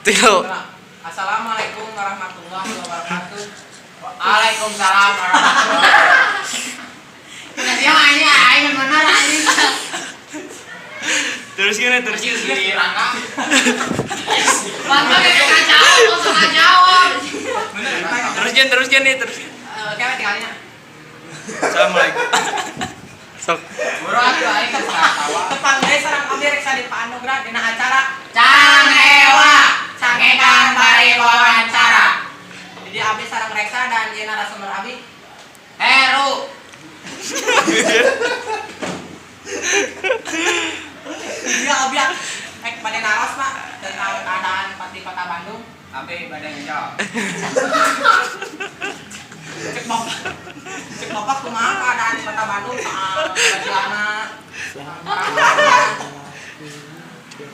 Tio. Assalamualaikum warahmatullahi wabarakatuh. Waalaikumsalam warahmatullahi wabarakatuh. Siapa aing bener anjing. Terus gini Di Rangga. Bangga kacau. Bener. terus gini. Kayak tinggalnya. Assalamualaikum. Sok. Buru atuh aing kan tawa. Tepang deui sareng abdi reksa di Pak Anugrah dina acara Cang Ewa Sangekan bari wawancara. Jadi abdi sareng reksa dan ieu narasumber abdi Heru. Iya abdi pada naras Pak tentang keadaan di Kota Bandung. Abdi pada ngejawab. Cek bapak kumaha keadaan di Kota Bandung soal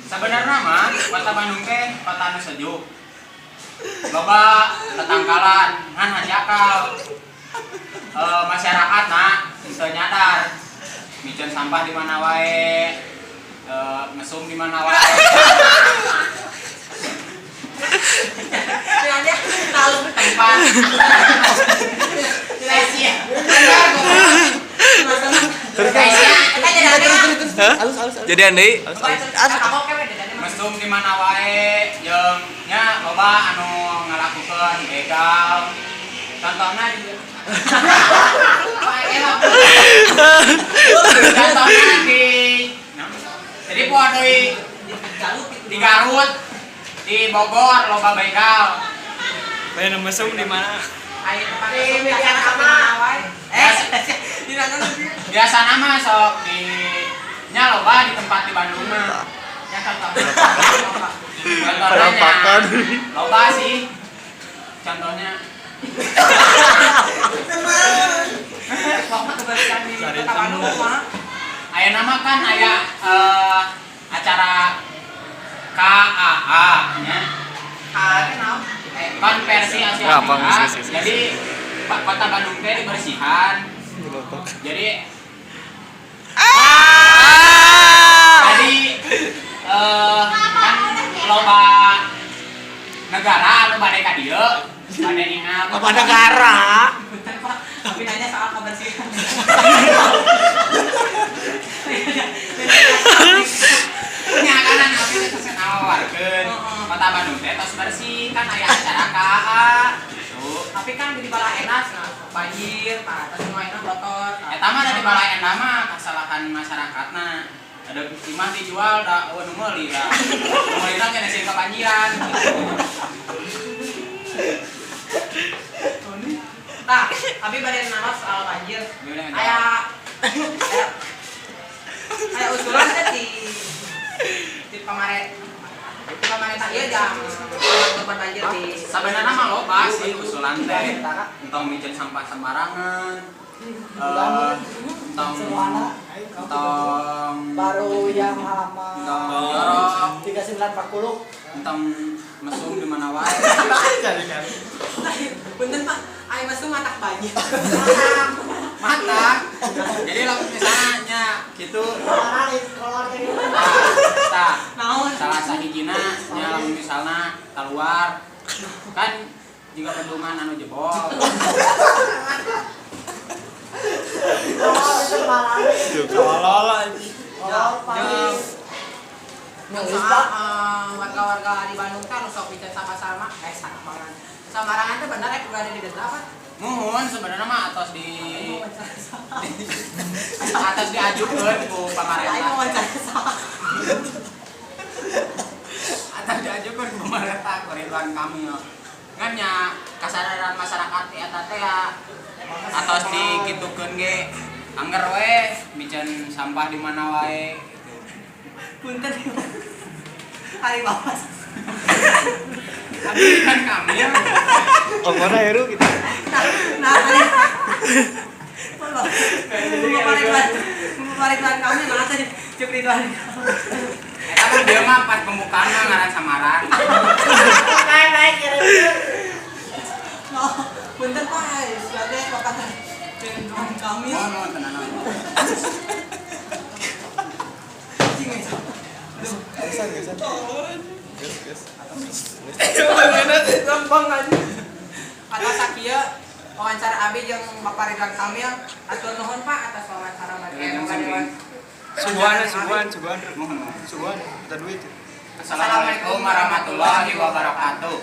sebenarnya mah Kota Bandung teh kota anu sejuk. Loba tetangkalan ngan hajakal. Masyarakat teu nyadar miceun sampah di mana wae, mesum di mana wae. Dia tahu tempat. Jadi andai mesum di mana wae jeung nya loba anu ngalakukeun begal. Contohna di contohna di jadi poe deui di Garut, di Bogor loba begal. main mesum di mana? Biasa nama sok di nya loba di tempat di Bandung mah. Ya contohnya loba sih. Contohnya aya nama kan aya acara KAA nya. Konversi Asia Afrika. Jadi Kota Bandung teh dibersihan. Jadi tadi kan loba negara anu bade ka dieu, bade ingat Apa negara? tapi nanya soal kebersihan. Nya kana nabi teh pesen awarkeun. Kota Bandung teh tos bersih kan aya acara KA. Tapi kan di Balaenas banjir, terus semuanya kotor. Eta mah di Balaenas mah kesalahan masyarakatna. Ada imah dijual da nu meuli da. Meulina kena sing kebanjiran. Nah, tapi bade naros soal banjir. Aya usulan teh di pemerintah ieu jang korban banjir di sabenerna mah loba sih usulan teh. Entong miceun sampah sembarangan. Entong baru yang halaman jorok 3940 entong mesum di mana wae. Punten Pak, aya mesum matak banjir. Matak. Jadi lamun misalnya gitu salah sahijina nya lamun misalna keluar kan juga bendungan anu jebol. Warga-warga di Bandung kan sok bikin sama-sama sembarangan teh bener berada di desa apa? Muhun sebenarnya mah atas diajukeun ku pamarentah. Atas diajukeun ku pamarentah ku Ridwan Kamil. Ngan nya kasadaran masyarakat eta teh atos digitukeun ge angger we miceun sampah di mana wae gitu. Punten. Hari bawas. Abi kan Kamil. Oh mana Heru gitu. Nah, Ridwan Kamil mana tadi cuk Ridwan. Eta mah dia mah pas pembukaan mah ngaran samaran. Baik kira-kira. No, punten Pak, sebagai pakatan Ridwan Kamil. Oh, tenan. Gesan. Lempeng aja. Atas sakieu wawancara abi jeung Bapak Ridwan Kamil. Atur nuhun Pak atas wawancara Dewan. Subuhan. Kita duit. Assalamualaikum warahmatullahi wabarakatuh.